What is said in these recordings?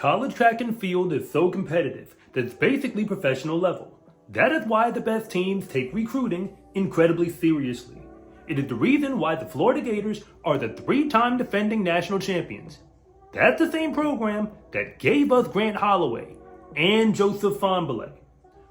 College track and field is so competitive that it's basically professional level. That is why the best teams take recruiting incredibly seriously. It is the reason why the Florida Gators are the 3-time defending national champions. That's the same program that gave us Grant Holloway and Joseph Fonbele.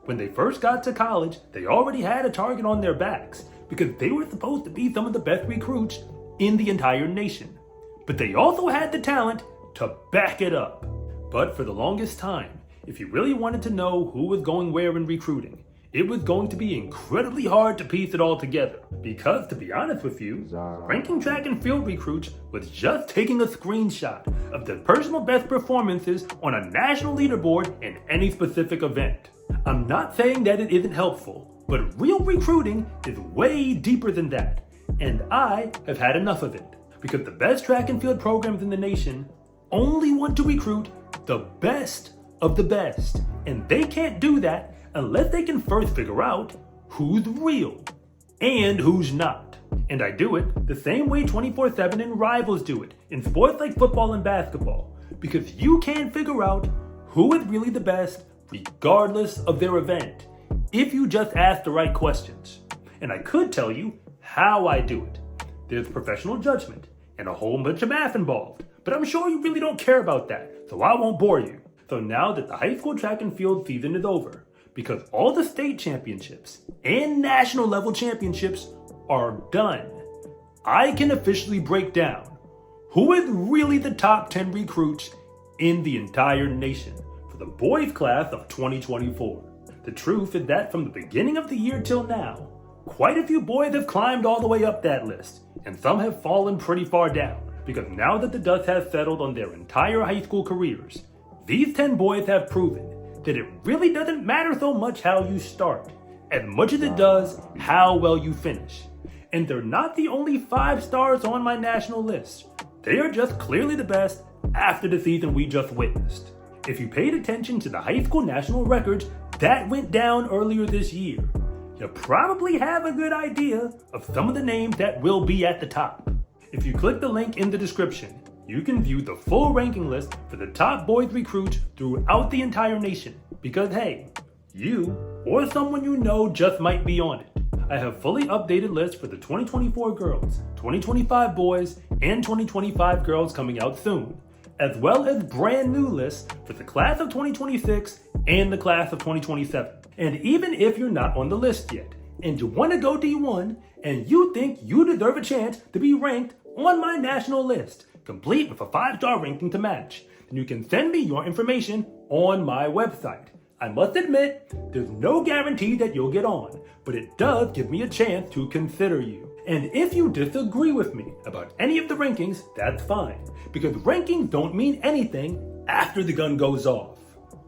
When they first got to college, they already had a target on their backs because they were supposed to be some of the best recruits in the entire nation. But they also had the talent to back it up. But for the longest time, if you really wanted to know who was going where in recruiting, it was going to be incredibly hard to piece it all together. Because, to be honest with you, ranking track and field recruits was just taking a screenshot of their personal best performances on a national leaderboard in any specific event. I'm not saying that it isn't helpful, but real recruiting is way deeper than that. And I have had enough of it. Because the best track and field programs in the nation only want to recruit the best of the best. And they can't do that unless they can first figure out who's real and who's not. And I do it the same way 24/7 and rivals do it in sports like football and basketball. Because you can't figure out who is really the best regardless of their event if you just ask the right questions. And I could tell you how I do it. There's professional judgment and a whole bunch of math involved. But I'm sure you really don't care about that, so I won't bore you. So now that the high school track and field season is over, because all the state championships and national level championships are done, I can officially break down who is really the top 10 recruits in the entire nation for the boys class of 2024. The truth is that from the beginning of the year till now, quite a few boys have climbed all the way up that list, and some have fallen pretty far down. Because now that the dust has settled on their entire high school careers, these 10 boys have proven that it really doesn't matter so much how you start, as much as it does how well you finish. And they're not the only 5 stars on my national list. They are just clearly the best after the season we just witnessed. If you paid attention to the high school national records that went down earlier this year, you probably have a good idea of some of the names that will be at the top. If you click the link in the description, you can view the full ranking list for the top boys recruits throughout the entire nation. Because hey, you or someone you know just might be on it. I have fully updated lists for the 2024 girls, 2025 boys, and 2025 girls coming out soon, as well as brand new lists for the class of 2026 and the class of 2027. And even if you're not on the list yet, and you want to go D1, and you think you deserve a chance to be ranked on my national list, complete with a 5-star ranking to match, then you can send me your information on my website. I must admit, there's no guarantee that you'll get on, but it does give me a chance to consider you. And if you disagree with me about any of the rankings, that's fine, because rankings don't mean anything after the gun goes off.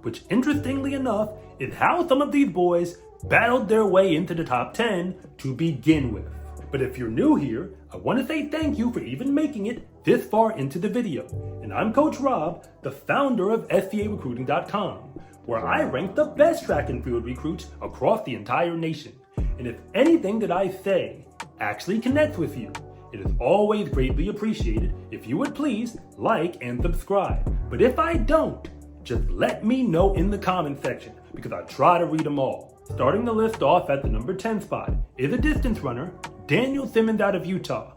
Which, interestingly enough, is how some of these boys battled their way into the top 10 to begin with. But if you're new here, I want to say thank you for even making it this far into the video. And I'm Coach Rob, the founder of SCArecruiting.com, where I rank the best track and field recruits across the entire nation. And if anything that I say actually connects with you, it is always greatly appreciated if you would please like and subscribe. But if I don't, just let me know in the comment section, because I try to read them all. Starting the list off at the number 10 spot is a distance runner, Daniel Simmons out of Utah.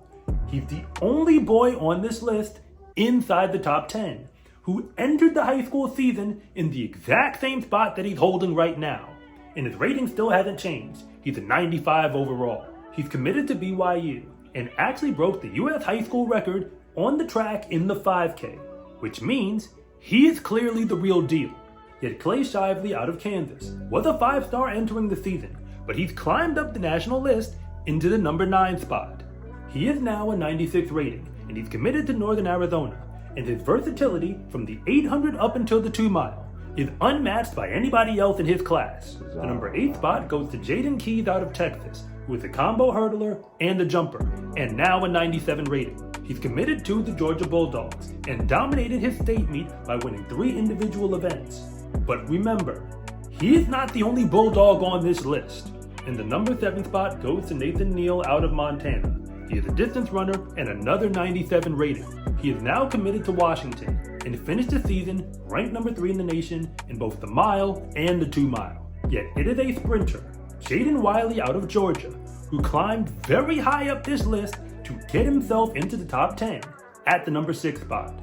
He's the only boy on this list inside the top 10 who entered the high school season in the exact same spot that he's holding right now. And his rating still hasn't changed. He's a 95 overall. He's committed to BYU and actually broke the US high school record on the track in the 5K, which means he is clearly the real deal. Yet Clay Shively out of Kansas was a 5-star entering the season, but he's climbed up the national list into the number 9 spot. He is now a 96 rating, and he's committed to Northern Arizona, and his versatility from the 800 up until the 2 mile is unmatched by anybody else in his class. The number 8 spot goes to Jaden out of Texas, who is a combo hurdler and a jumper, and now a 97 rating. He's committed to the Georgia Bulldogs and dominated his state meet by winning 3 individual events. But remember, he is not the only Bulldog on this list. And the number 7 spot goes to Nathan Neal out of Montana. He is a distance runner and another 97 rating. He is now committed to Washington and finished the season ranked number 3 in the nation in both the mile and the 2 mile. Yet it is a sprinter, Jayden Wiley out of Georgia, who climbed very high up this list to get himself into the top 10 at the number 6 spot,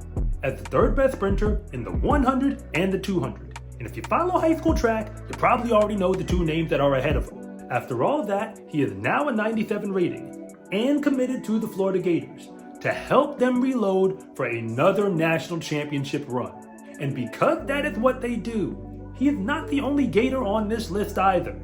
as the 3rd best sprinter in the 100 and the 200. And if you follow high school track, you probably already know the 2 names that are ahead of him. After all that, he is now a 97 rating and committed to the Florida Gators to help them reload for another national championship run. And because that is what they do, he is not the only Gator on this list either.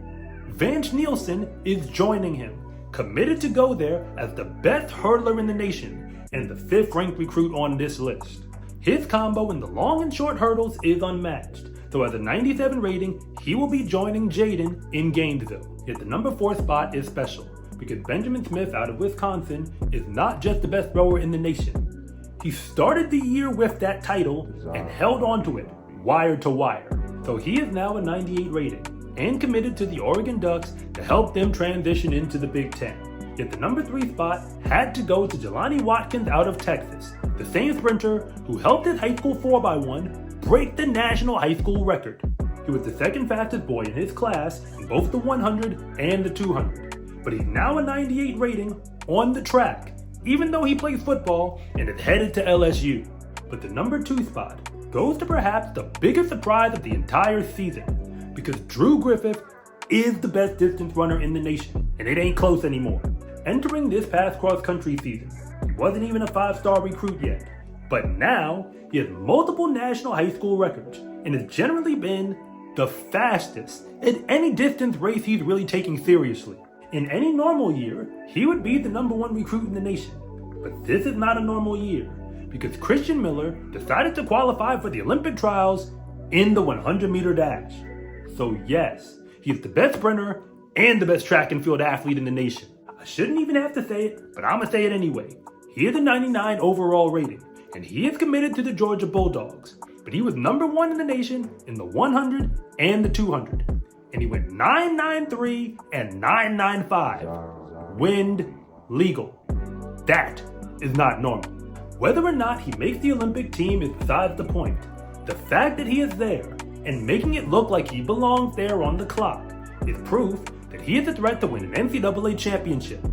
Vance Nilsson is joining him, committed to go there as the best hurdler in the nation and the 5th ranked recruit on this list. His combo in the long and short hurdles is unmatched, so as a 97 rating, he will be joining Jaden in Gainesville. Yet the number 4 spot is special, because Benjamin Smith out of Wisconsin is not just the best thrower in the nation. He started the year with that title and held on to it, wire to wire. So he is now a 98 rating and committed to the Oregon Ducks to help them transition into the Big Ten. Yet the number 3 spot had to go to Jelani Watkins out of Texas, the same sprinter who helped his high school 4x1 break the national high school record. He was the 2nd fastest boy in his class in both the 100 and the 200. But he's now a 98 rating on the track, even though he plays football and is headed to LSU. But the number 2 spot goes to perhaps the biggest surprise of the entire season, because Drew Griffith is the best distance runner in the nation, and it ain't close anymore. Entering this past cross-country season, he wasn't even a 5-star recruit yet, but now he has multiple national high school records and has generally been the fastest in any distance race he's really taking seriously. In any normal year, he would be the number 1 recruit in the nation, but this is not a normal year, because Christian Miller decided to qualify for the Olympic trials in the 100-meter dash. So yes, he's the best sprinter and the best track and field athlete in the nation. I shouldn't even have to say it, but I'm gonna say it anyway. He is a 99 overall rating, and he is committed to the Georgia Bulldogs, but he was number 1 in the nation in the 100 and the 200, and he went 9.93 and 9.95. Wind legal. That is not normal. Whether or not he makes the Olympic team is besides the point. The fact that he is there and making it look like he belongs there on the clock is proof that he is a threat to win an NCAA championship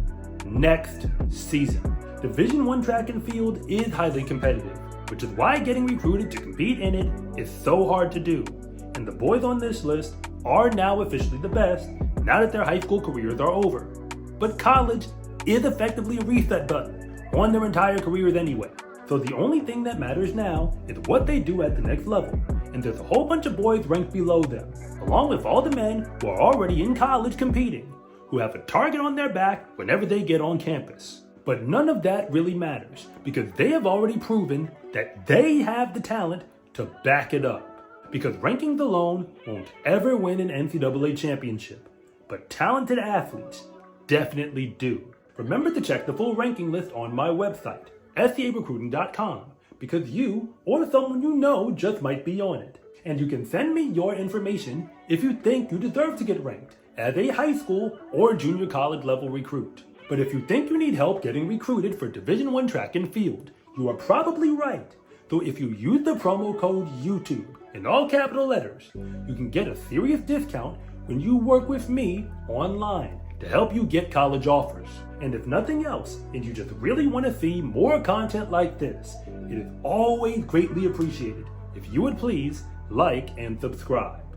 next season. Division I track and field is highly competitive, which is why getting recruited to compete in it is so hard to do. And the boys on this list are now officially the best now that their high school careers are over. But college is effectively a reset button on their entire careers anyway. So the only thing that matters now is what they do at the next level. And there's a whole bunch of boys ranked below them, along with all the men who are already in college competing, who have a target on their back whenever they get on campus. But none of that really matters, because they have already proven that they have the talent to back it up. Because rankings alone won't ever win an NCAA championship, but talented athletes definitely do. Remember to check the full ranking list on my website, SCArecruiting.com, because you or someone you know just might be on it. And you can send me your information if you think you deserve to get ranked as a high school or junior college level recruit. But if you think you need help getting recruited for Division I track and field, you are probably right. So if you use the promo code YouTube in all capital letters, you can get a serious discount when you work with me online to help you get college offers. And if nothing else, and you just really want to see more content like this, it is always greatly appreciated if you would please like and subscribe.